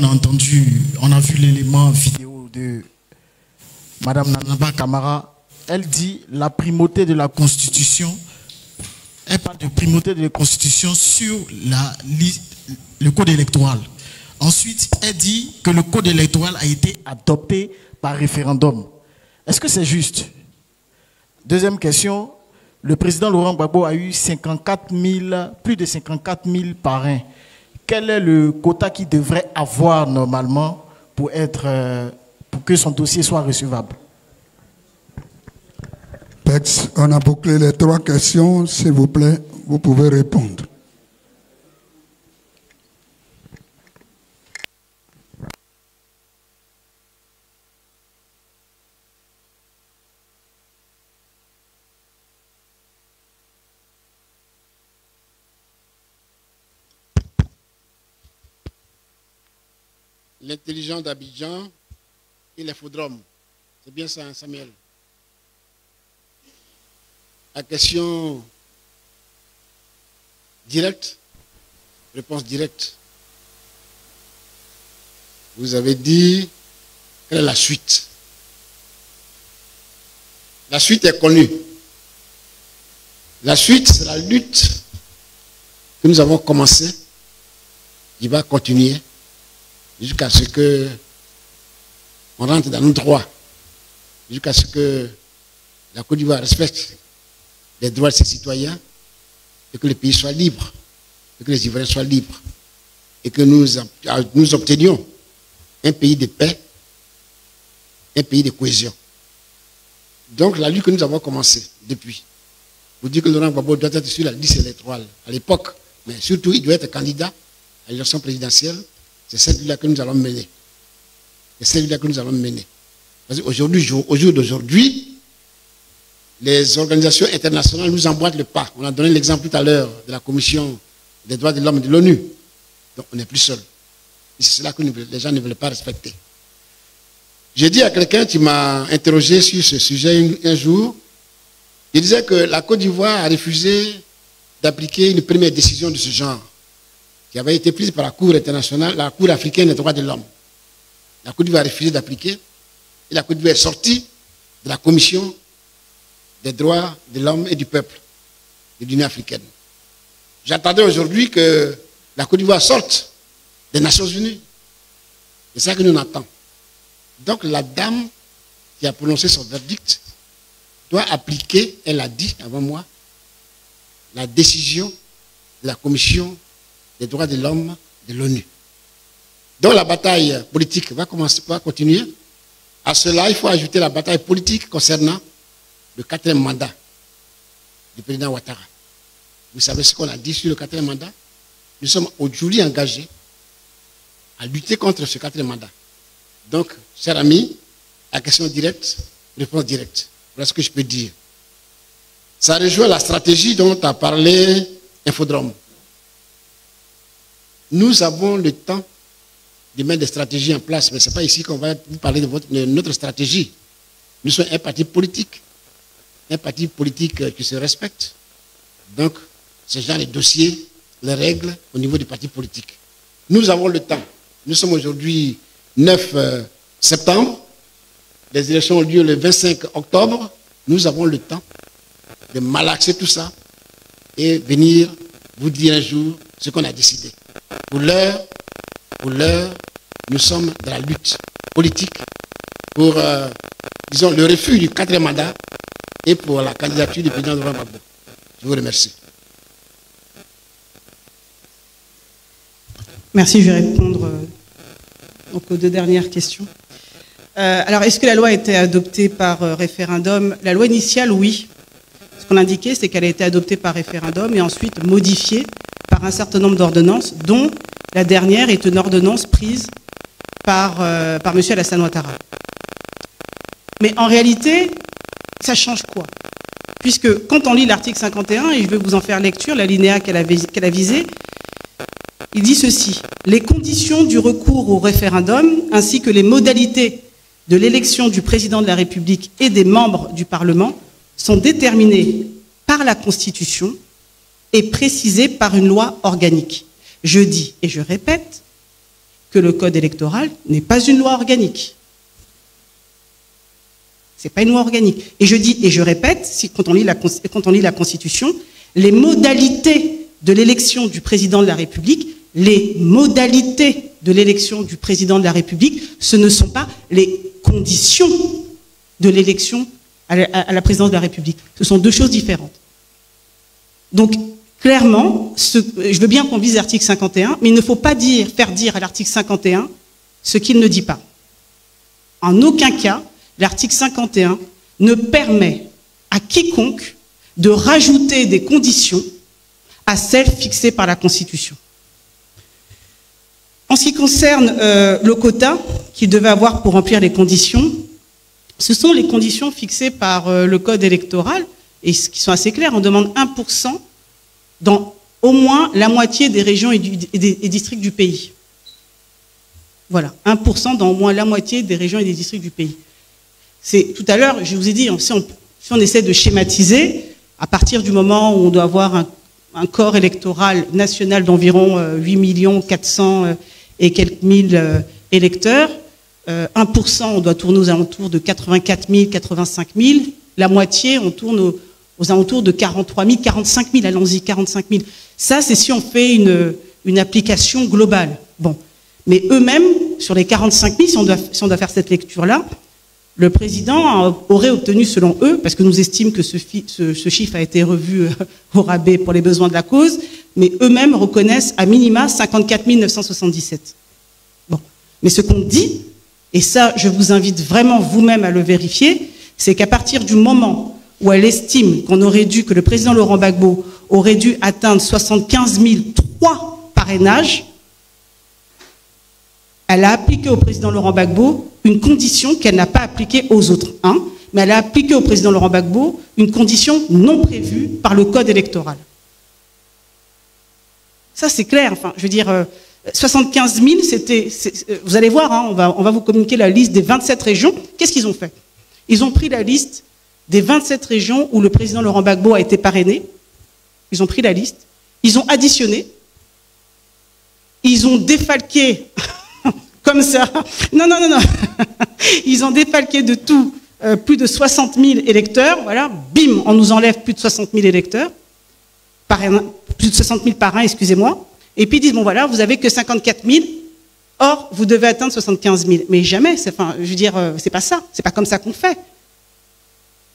[SPEAKER 8] on a vu l'élément vidéo de Madame Nanaba Camara, elle dit la primauté de la Constitution. Elle parle de primauté de la Constitution sur le code électoral. Ensuite, elle dit que le code électoral a été adopté par référendum. Est-ce que c'est juste? Deuxième question, le président Laurent Gbagbo a eu plus de 54 000 parrains. Quel est le quota qu'il devrait avoir normalement pour que son dossier soit recevable?
[SPEAKER 5] Pex, on a bouclé les 3 questions. S'il vous plaît, vous pouvez répondre.
[SPEAKER 1] L'Intelligent d'Abidjan et l'Infodrome. C'est bien ça, hein, Samuel. La question directe, réponse directe. Vous avez dit, quelle est la suite? La suite est connue. La suite, c'est la lutte que nous avons commencée, qui va continuer jusqu'à ce que on rentre dans nos droits, jusqu'à ce que la Côte d'Ivoire respecte les droits de ses citoyens et que le pays soit libre, et que les Ivoiriens soient libres, et que nous obtenions un pays de paix, un pays de cohésion. Donc la lutte que nous avons commencée depuis, vous dites que Laurent Gbagbo doit être sur la liste électorale à l'époque, mais surtout il doit être candidat à l'élection présidentielle, c'est celle-là que nous allons mener. C'est celle-là que nous allons mener. Parce qu'aujourd'hui, au jour d'aujourd'hui, les organisations internationales nous emboîtent le pas. On a donné l'exemple tout à l'heure de la Commission des droits de l'homme de l'ONU. Donc on n'est plus seul. Et c'est cela que les gens ne veulent pas respecter. J'ai dit à quelqu'un qui m'a interrogé sur ce sujet un jour, il disait que la Côte d'Ivoire a refusé d'appliquer une première décision de ce genre, qui avait été prise par la Cour internationale, la Cour africaine des droits de l'homme. La Côte d'Ivoire a refusé d'appliquer, et la Côte d'Ivoire est sortie de la Commission des droits de l'homme et du peuple de l'Union africaine. J'attendais aujourd'hui que la Côte d'Ivoire sorte des Nations Unies. C'est ça que nous attendons. Donc la dame qui a prononcé son verdict doit appliquer, elle a dit avant moi, la décision de la Commission des droits de l'homme de l'ONU. Donc la bataille politique va continuer. À cela, il faut ajouter la bataille politique concernant le 4e mandat du président Ouattara. Vous savez ce qu'on a dit sur le 4e mandat? Nous sommes aujourd'hui engagés à lutter contre ce 4e mandat. Donc, chers amis, la question directe, réponse directe. Voilà ce que je peux dire. Ça rejoint la stratégie dont a parlé Infodrome. Nous avons le temps de mettre des stratégies en place, mais ce n'est pas ici qu'on va vous parler de notre stratégie. Nous sommes un parti politique qui se respecte. Donc, ce genre de dossiers, les règles au niveau du parti politique. Nous avons le temps. Nous sommes aujourd'hui 9 septembre. Les élections ont lieu le 25 octobre. Nous avons le temps de malaxer tout ça et venir vous dire un jour ce qu'on a décidé. Pour l'heure, nous sommes dans la lutte politique pour, disons, le refus du 4e mandat et pour la candidature du président Laurent Gbagbo. Je vous remercie.
[SPEAKER 3] Merci, je vais répondre donc aux 2 dernières questions. Alors, est-ce que la loi a été adoptée par référendum? La loi initiale, oui. Ce qu'on indiquait, c'est qu'elle a été adoptée par référendum et ensuite modifiée par un certain nombre d'ordonnances, dont la dernière est une ordonnance prise par M. Alassane Ouattara. Mais en réalité, ça change quoi? Puisque quand on lit l'article 51, et je vais vous en faire lecture, l'alinéa qu'elle a visé, il dit ceci: les conditions du recours au référendum ainsi que les modalités de l'élection du président de la République et des membres du Parlement sont déterminées par la Constitution et précisées par une loi organique. Je dis et je répète que le code électoral n'est pas une loi organique. Ce n'est pas une loi organique. Et je dis et je répète, quand on lit la Constitution, les modalités de l'élection du président de la République, les modalités de l'élection du président de la République, ce ne sont pas les conditions de l'élection à la présidence de la République. Ce sont 2 choses différentes. Donc, clairement, je veux bien qu'on vise l'article 51, mais il ne faut pas faire dire à l'article 51 ce qu'il ne dit pas. En aucun cas, l'article 51 ne permet à quiconque de rajouter des conditions à celles fixées par la Constitution. En ce qui concerne le quota qu'il devait avoir pour remplir les conditions, ce sont les conditions fixées par le code électoral, et qui sont assez claires. On demande 1% dans au moins la moitié des régions et des districts du pays. Voilà, 1% dans au moins la moitié des régions et des districts du pays. Tout à l'heure, je vous ai dit, si on essaie de schématiser, à partir du moment où on doit avoir un corps électoral national d'environ 8 400 et quelques mille électeurs, 1%, on doit tourner aux alentours de 84 000, 85 000. La moitié, on tourne aux alentours de 43 000, 45 000, allons-y, 45 000. Ça, c'est si on fait une application globale. Bon. Mais eux-mêmes, sur les 45 000, si on doit faire cette lecture-là, le président aurait obtenu, selon eux, parce que nous estimons que ce chiffre a été revu au rabais pour les besoins de la cause, mais eux-mêmes reconnaissent à minima 54 977. Bon. Mais ce qu'on dit, et ça, je vous invite vraiment vous-même à le vérifier, c'est qu'à partir du moment où elle estime que le président Laurent Gbagbo aurait dû atteindre 75 003 parrainages, elle a appliqué au président Laurent Gbagbo une condition qu'elle n'a pas appliquée aux autres. Mais elle a appliqué au président Laurent Gbagbo une condition non prévue par le code électoral. Ça, c'est clair. Enfin, je veux dire, 75 000, vous allez voir, on va vous communiquer la liste des 27 régions. Qu'est-ce qu'ils ont fait? Ils ont pris la liste des 27 régions où le président Laurent Gbagbo a été parrainé. Ils ont pris la liste. Ils ont additionné. Ils ont défalqué... Comme ça. Non. Ils ont défalqué de tout plus de 60 000 électeurs. Voilà, bim, on nous enlève plus de 60 000 électeurs. Plus de 60 000 parrains, excusez-moi. Et puis ils disent, bon voilà, vous avez que 54 000, or vous devez atteindre 75 000. Mais jamais, je veux dire, c'est pas ça. C'est pas comme ça qu'on fait.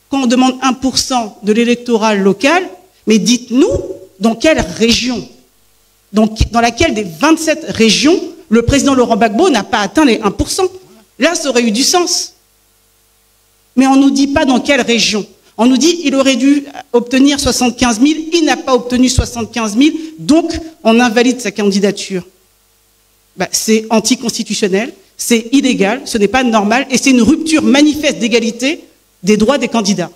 [SPEAKER 3] Quand on demande 1% de l'électorat local, mais dites-nous dans quelle région, dans laquelle des 27 régions, le président Laurent Gbagbo n'a pas atteint les 1%. Là, ça aurait eu du sens. Mais on ne nous dit pas dans quelle région. On nous dit qu'il aurait dû obtenir 75 000, il n'a pas obtenu 75 000, donc on invalide sa candidature. C'est anticonstitutionnel, c'est illégal, ce n'est pas normal, et c'est une rupture manifeste d'égalité des droits des candidats.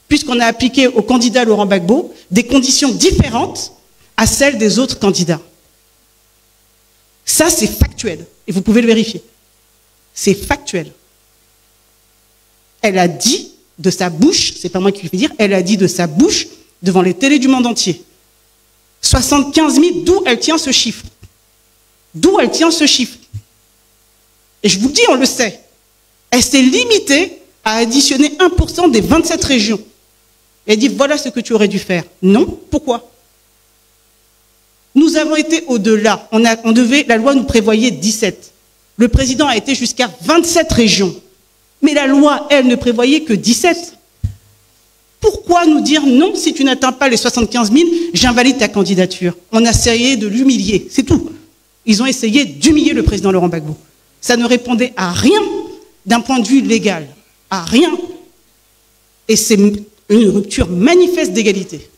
[SPEAKER 3] Puisqu'on a appliqué au candidat Laurent Gbagbo des conditions différentes à celles des autres candidats. Ça, c'est factuel. Et vous pouvez le vérifier. C'est factuel. Elle a dit de sa bouche, c'est pas moi qui le fais dire, elle a dit de sa bouche devant les télés du monde entier. 75 000, d'où elle tient ce chiffre? D'où elle tient ce chiffre? Et je vous le dis, on le sait. Elle s'est limitée à additionner 1% des 27 régions. Elle dit, voilà ce que tu aurais dû faire. Non, pourquoi? Nous avons été au-delà. La loi nous prévoyait 17. Le président a été jusqu'à 27 régions. Mais la loi, elle, ne prévoyait que 17. Pourquoi nous dire non, si tu n'atteins pas les 75 000, j'invalide ta candidature? On a essayé de l'humilier, c'est tout. Ils ont essayé d'humilier le président Laurent Gbagbo. Ça ne répondait à rien d'un point de vue légal. À rien. Et c'est une rupture manifeste d'égalité.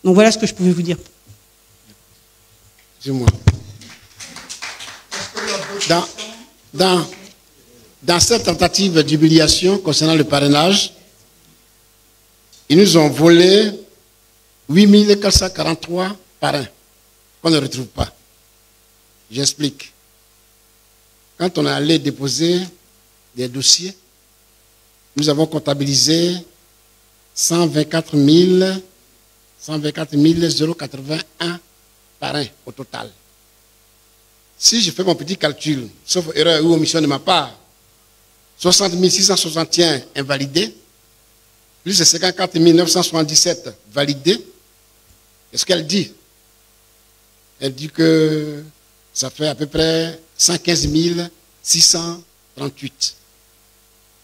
[SPEAKER 3] Donc voilà ce que je pouvais vous dire.
[SPEAKER 1] Dis-moi. Dans cette tentative d'humiliation concernant le parrainage, ils nous ont volé 8 443 parrains qu'on ne retrouve pas. J'explique. Quand on est allé déposer des dossiers, nous avons comptabilisé 124 081 parrains au total. Si je fais mon petit calcul, sauf erreur ou omission de ma part, 60 661 invalidés, plus de 54 977 validés, qu'est-ce qu'elle dit? Elle dit que ça fait à peu près 115 638.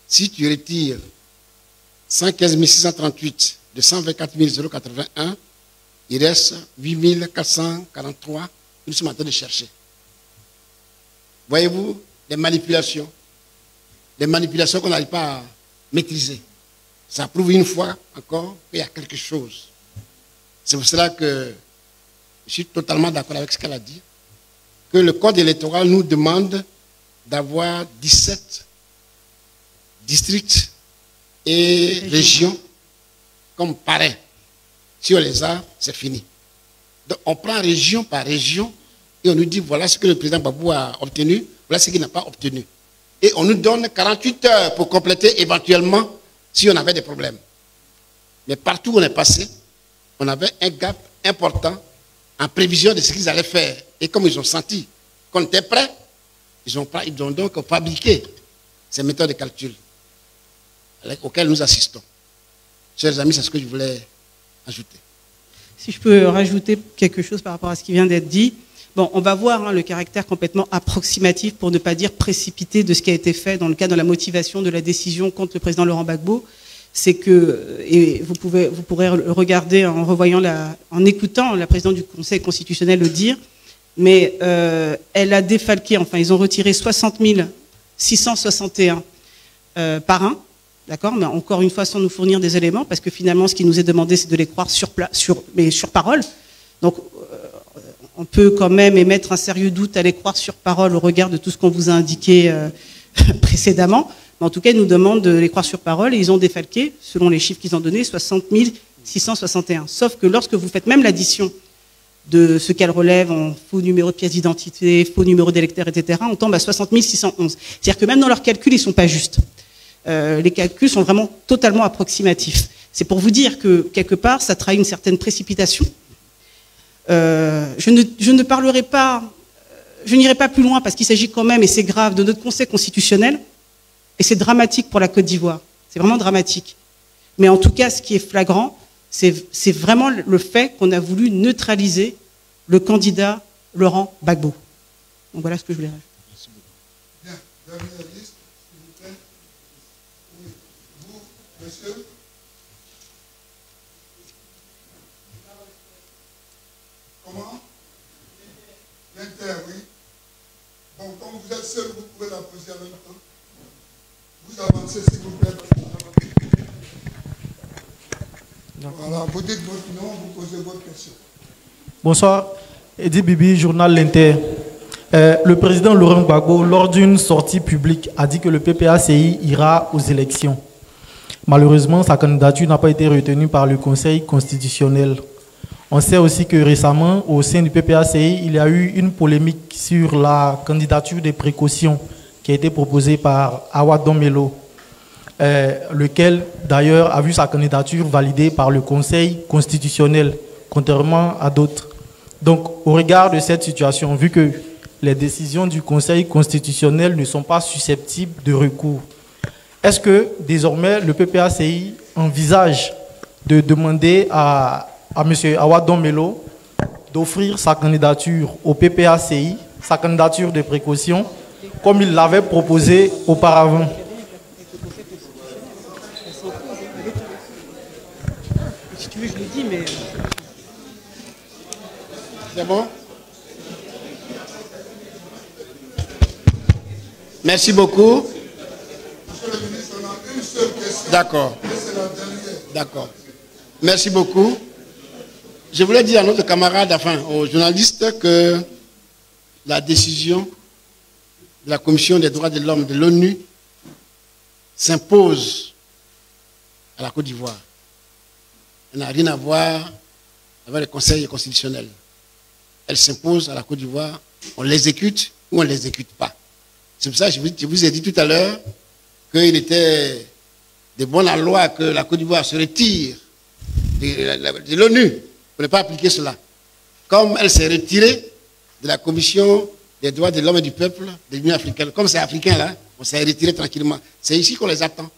[SPEAKER 1] Si tu retires 115 638 de 124 081, il reste 8 443 que nous sommes en train de chercher. Voyez-vous, les manipulations qu'on n'arrive pas à maîtriser. Ça prouve une fois encore qu'il y a quelque chose. C'est pour cela que je suis totalement d'accord avec ce qu'elle a dit, que le code électoral nous demande d'avoir 17 districts et régions comme parrains. Si on les a, c'est fini. Donc on prend région par région et on nous dit voilà ce que le président Babou a obtenu, voilà ce qu'il n'a pas obtenu. Et on nous donne 48 heures pour compléter éventuellement si on avait des problèmes. Mais partout où on est passé, on avait un gap important en prévision de ce qu'ils allaient faire. Et comme ils ont senti qu'on était prêt, ils ont donc fabriqué ces méthodes de calcul auxquelles nous assistons. Chers amis, c'est ce que je voulais ajouter.
[SPEAKER 3] Si je peux rajouter quelque chose par rapport à ce qui vient d'être dit. Bon, on va voir le caractère complètement approximatif, pour ne pas dire précipité, de ce qui a été fait dans le cadre de la motivation de la décision contre le président Laurent Gbagbo. C'est que, et vous pourrez regarder en écoutant la présidente du Conseil constitutionnel le dire, mais elle a défalqué, enfin ils ont retiré 60 661 parrains, d'accord, mais encore une fois sans nous fournir des éléments, parce que finalement ce qui nous est demandé c'est de les croire sur parole. Donc on peut quand même émettre un sérieux doute à les croire sur parole au regard de tout ce qu'on vous a indiqué précédemment. Mais en tout cas, ils nous demandent de les croire sur parole et ils ont défalqué, selon les chiffres qu'ils ont donnés, 60 661. Sauf que lorsque vous faites même l'addition de ce qu'elle relève en faux numéro de pièce d'identité, faux numéro d'électeur, etc., on tombe à 60 611. C'est-à-dire que même dans leurs calculs, ils ne sont pas justes. Les calculs sont vraiment totalement approximatifs. C'est pour vous dire que, quelque part, ça trahit une certaine précipitation. Je ne parlerai pas, je n'irai pas plus loin parce qu'il s'agit quand même, et c'est grave, de notre Conseil constitutionnel, et c'est dramatique pour la Côte d'Ivoire. C'est vraiment dramatique. Mais en tout cas, ce qui est flagrant, c'est vraiment le fait qu'on a voulu neutraliser le candidat Laurent Gbagbo. Donc voilà ce que je voulais rajouter.
[SPEAKER 5] Merci beaucoup. Bien, dernière liste, s'il vous plaît. Oui, vous, monsieur. Comment? L'Inter, oui. Bon, comme vous êtes seul, vous pouvez la poser en même temps. Vous avancez, s'il vous plaît. Voilà, vous dites votre nom, vous posez votre question.
[SPEAKER 9] Bonsoir, Eddy Bibi, journal L'Inter. Le président Laurent Gbagbo, lors d'une sortie publique, a dit que le PPACI ira aux élections. Malheureusement, sa candidature n'a pas été retenue par le Conseil constitutionnel. On sait aussi que récemment, au sein du PPACI, il y a eu une polémique sur la candidature des précautions qui a été proposée par Awa Domelo, lequel d'ailleurs a vu sa candidature validée par le Conseil constitutionnel, contrairement à d'autres. Donc, au regard de cette situation, vu que les décisions du Conseil constitutionnel ne sont pas susceptibles de recours, est-ce que désormais le PPACI envisage de demander à M. Awa Domelo d'offrir sa candidature au PPACI, sa candidature de précaution, comme il l'avait proposé auparavant?
[SPEAKER 3] Si tu veux, je l'ai dit, mais...
[SPEAKER 1] C'est bon? Merci beaucoup.
[SPEAKER 5] Monsieur le ministre, on a une seule question.
[SPEAKER 1] D'accord.
[SPEAKER 5] Et c'est la dernière.
[SPEAKER 1] D'accord. Merci beaucoup. Je voulais dire à notre camarade, enfin aux journalistes, que la décision de la Commission des droits de l'homme de l'ONU s'impose à la Côte d'Ivoire. Elle n'a rien à voir avec le Conseil constitutionnel. Elle s'impose à la Côte d'Ivoire. On l'exécute ou on ne l'exécute pas. C'est pour ça que je vous ai dit tout à l'heure qu'il était de bonne loi que la Côte d'Ivoire se retire de l'ONU pour ne pas appliquer cela. Comme elle s'est retirée de la Commission des droits de l'homme et du peuple de l'Union africaine. Comme c'est africain là, on s'est retiré tranquillement. C'est ici qu'on les attend.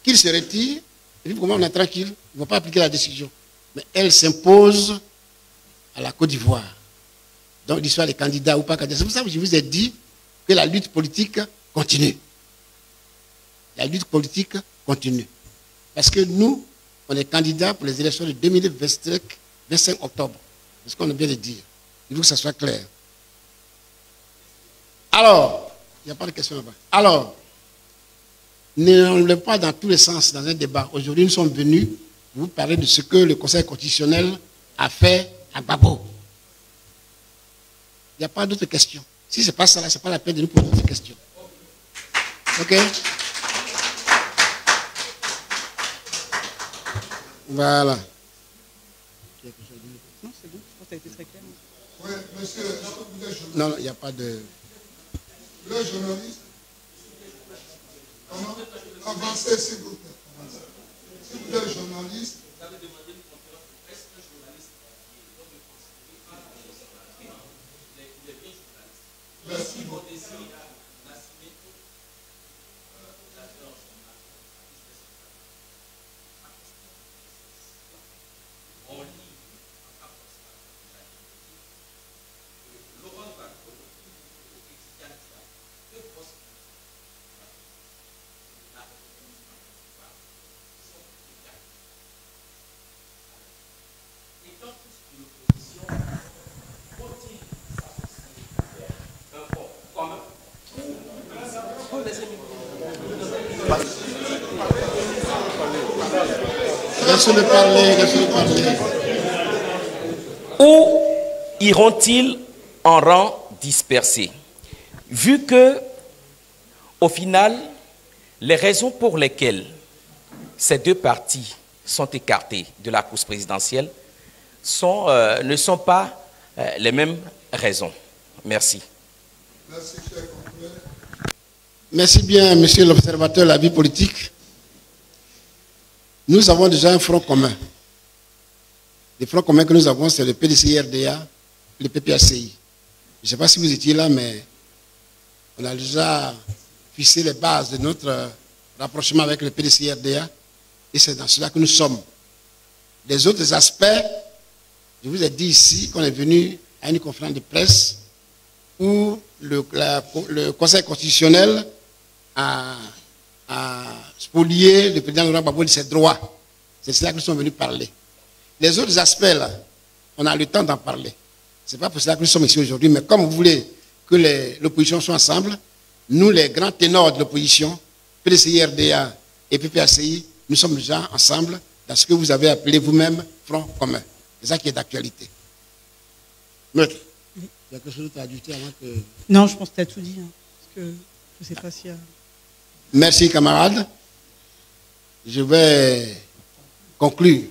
[SPEAKER 1] Qu'ils se retirent, et puis comment on est tranquille, ils ne vont pas appliquer la décision. Mais elle s'impose à la Côte d'Ivoire. Donc l'histoire des candidats ou pas candidats. C'est pour ça que je vous ai dit que la lutte politique continue. La lutte politique continue. Parce que nous, on est candidats pour les élections de 25 octobre. C'est ce qu'on a bien de dire. Il faut que ça soit clair. Alors, il n'y a pas de question là-bas. Alors, ne le pas dans tous les sens dans un débat. Aujourd'hui, nous sommes venus vous parler de ce que le Conseil constitutionnel a fait à Gbagbo. Il n'y a pas d'autres questions. Si ce n'est pas ça, ce n'est pas la peine de nous poser d'autres questions. OK? Voilà.
[SPEAKER 3] Non, c'est bon, je pense que ça a été très clair.
[SPEAKER 5] Oui, monsieur, est-ce que vous êtes journaliste?
[SPEAKER 1] Non, il n'y a pas de...
[SPEAKER 5] Le journaliste? Avancez, s'il vous plaît. Si vous êtes journaliste, vous avez demandé une conférence de presse, un journaliste. Merci beaucoup.
[SPEAKER 1] Laissez-le parler, laissez-le parler.
[SPEAKER 10] Où iront-ils en rang dispersé? Vu que, au final, les raisons pour lesquelles ces deux partis sont écartés de la course présidentielle ne sont pas les mêmes raisons. Merci.
[SPEAKER 1] Merci bien, monsieur l'observateur de la vie politique. Nous avons déjà un front commun. Le front commun que nous avons, c'est le PDCI-RDA et le PPACI. Je ne sais pas si vous étiez là, mais on a déjà fixé les bases de notre rapprochement avec le PDCI-RDA et c'est dans cela que nous sommes. Les autres aspects, je vous ai dit ici qu'on est venu à une conférence de presse où le Conseil constitutionnel a spolié le président Laurent Gbagbo de ses droits. C'est cela que nous sommes venus parler. Les autres aspects, là, on a le temps d'en parler. Ce n'est pas pour cela que nous sommes ici aujourd'hui, mais comme vous voulez que l'opposition soit ensemble, nous, les grands ténors de l'opposition, PDCI, RDA et PPACI, nous sommes déjà ensemble dans ce que vous avez appelé vous-même front commun. C'est ça qui est d'actualité. Maître, il y a quelque chose à ajouter avant que...
[SPEAKER 3] Non, je pense que tu as tout dit. Hein, parce que je ne sais pas s'il y a...
[SPEAKER 1] Merci, camarades. Je vais conclure.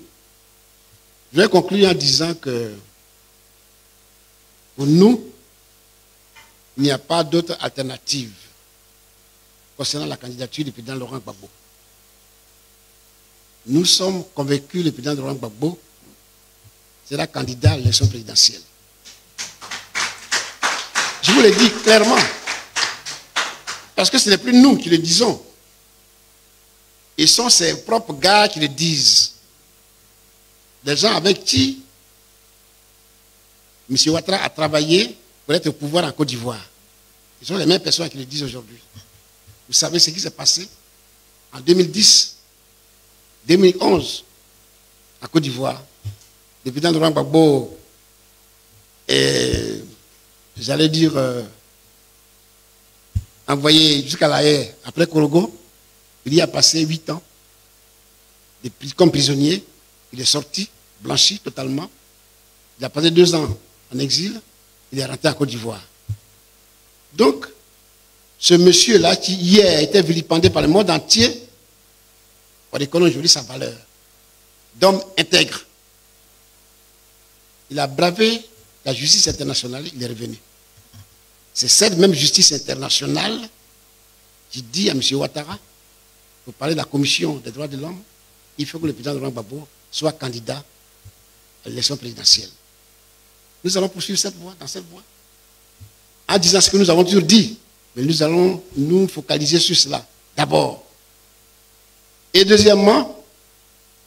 [SPEAKER 1] Je vais conclure en disant que pour nous, il n'y a pas d'autre alternative concernant la candidature du président Laurent Gbagbo. Nous sommes convaincus que le président Laurent Gbagbo sera candidat à l'élection présidentielle. Je vous le dis clairement. Parce que ce n'est plus nous qui le disons. Et ce sont ses propres gars qui le disent. Des gens avec qui M. Ouattara a travaillé pour être au pouvoir en Côte d'Ivoire. Ce sont les mêmes personnes qui le disent aujourd'hui. Vous savez ce qui s'est passé en 2010, 2011, en Côte d'Ivoire. Le président Laurent Gbagbo est, j'allais dire, envoyé jusqu'à La Haye après Korogo. Il y a passé 8 ans comme prisonnier. Il est sorti, blanchi totalement. Il a passé 2 ans en exil. Il est rentré en Côte d'Ivoire. Donc, ce monsieur-là, qui hier était vilipendé par le monde entier, on reconnaît aujourd'hui sa valeur d'homme intègre. Il a bravé la justice internationale, il est revenu. C'est cette même justice internationale qui dit à M. Ouattara, pour parler de la commission des droits de l'homme, il faut que le président Laurent Gbagbo soit candidat à l'élection présidentielle. Nous allons poursuivre cette voie, dans cette voie, en disant ce que nous avons toujours dit, mais nous allons nous focaliser sur cela, d'abord. Et deuxièmement,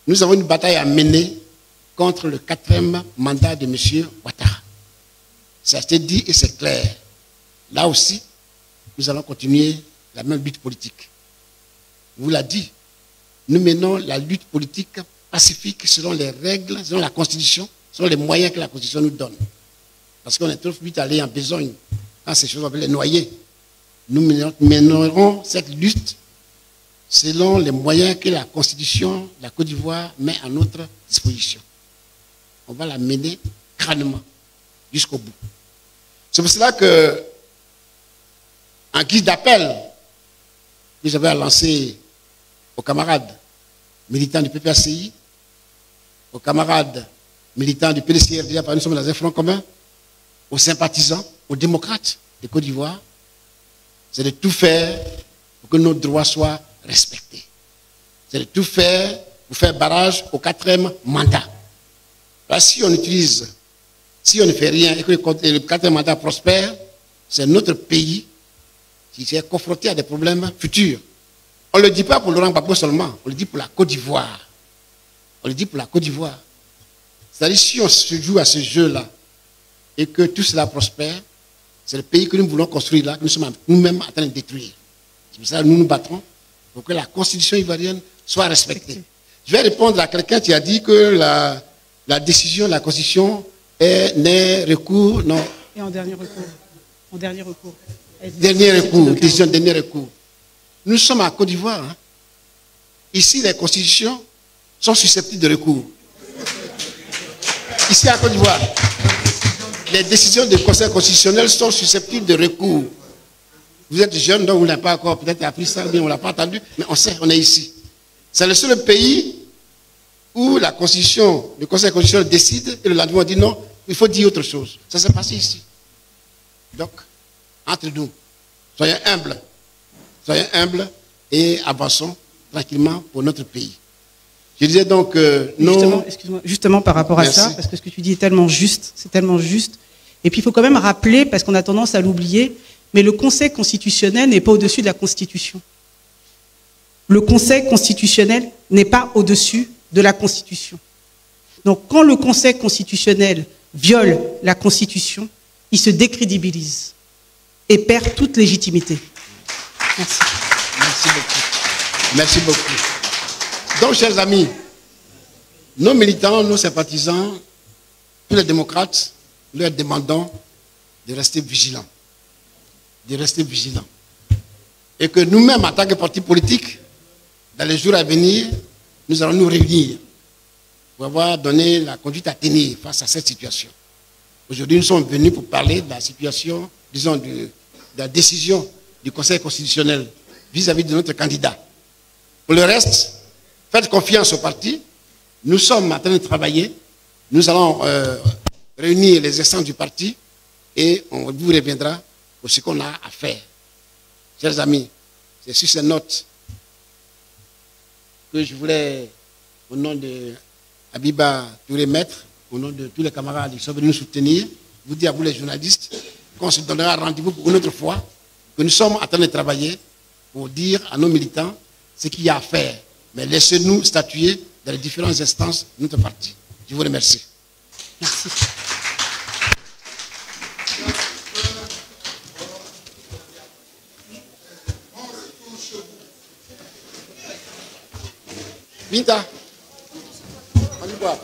[SPEAKER 1] nous avons une bataille à mener contre le 4e mandat de M. Ouattara. Ça a été dit et c'est clair. Là aussi, nous allons continuer la même lutte politique. Vous l'a dit, nous menons la lutte politique pacifique selon les règles, selon la Constitution, selon les moyens que la Constitution nous donne. Parce qu'on est trop vite allé en besogne quand ces choses vont les noyer. Nous mènerons cette lutte selon les moyens que la Constitution de la Côte d'Ivoire met à notre disposition. On va la mener crânement jusqu'au bout. C'est pour cela que, en guise d'appel, que j'avais lancé aux camarades militants du PPACI, aux camarades militants du PDCI-RDA, nous sommes dans un front commun, aux sympathisants, aux démocrates de Côte d'Ivoire, c'est de tout faire pour que nos droits soient respecter. C'est de tout faire pour faire barrage au 4e mandat. Alors, si on ne fait rien et que le 4e mandat prospère, c'est notre pays qui s'est confronté à des problèmes futurs. On ne le dit pas pour Laurent Gbagbo seulement, on le dit pour la Côte d'Ivoire. On le dit pour la Côte d'Ivoire. C'est-à-dire, si on se joue à ce jeu-là et que tout cela prospère, c'est le pays que nous voulons construire là, que nous sommes nous-mêmes en train de détruire. C'est pour ça que nous nous battrons pour que la constitution ivoirienne soit respectée. Je vais répondre à quelqu'un qui a dit que la décision de la constitution n'est recours, non.
[SPEAKER 3] Et en dernier recours. En dernier recours.
[SPEAKER 1] Dernier recours, décision de dernier recours. Nous sommes à Côte d'Ivoire. Hein. Ici, les constitutions sont susceptibles de recours. Ici à Côte d'Ivoire, les décisions du Conseil constitutionnel sont susceptibles de recours. Vous êtes jeune, donc vous n'avez pas encore peut-être appris ça, mais on ne l'a pas entendu, mais on sait, on est ici. C'est le seul pays où la Constitution, le Conseil constitutionnel décide et le lendemain on dit non, il faut dire autre chose. Ça s'est passé ici. Donc, entre nous, soyons humbles et avançons tranquillement pour notre pays. Je disais donc non.
[SPEAKER 3] Justement par rapport à ça, parce que ce que tu dis est tellement juste, c'est tellement juste. Et puis il faut quand même rappeler, parce qu'on a tendance à l'oublier, mais le Conseil constitutionnel n'est pas au-dessus de la Constitution. Le Conseil constitutionnel n'est pas au-dessus de la Constitution. Donc quand le Conseil constitutionnel viole la Constitution, il se décrédibilise et perd toute légitimité. Merci.
[SPEAKER 1] Merci beaucoup. Merci beaucoup. Donc, chers amis, nos militants, nos sympathisants, tous les démocrates, nous leur demandons de rester vigilants. De rester vigilants. Et que nous-mêmes, en tant que parti politique, dans les jours à venir, nous allons nous réunir pour avoir donné la conduite à tenir face à cette situation. Aujourd'hui, nous sommes venus pour parler de la situation, disons, de la décision du Conseil constitutionnel vis-à-vis de notre candidat. Pour le reste, faites confiance au parti. Nous sommes en train de travailler. Nous allons réunir les instances du parti et on vous reviendra pour ce qu'on a à faire. Chers amis, c'est sur ces notes que je voulais, au nom de Abiba Touré Maître, au nom de tous les camarades qui sont venus nous soutenir, vous dire à vous les journalistes qu'on se donnera rendez-vous pour une autre fois, que nous sommes en train de travailler pour dire à nos militants ce qu'il y a à faire. Mais laissez-nous statuer dans les différentes instances de notre parti. Je vous remercie.
[SPEAKER 3] Merci.
[SPEAKER 1] Binta, on y voit.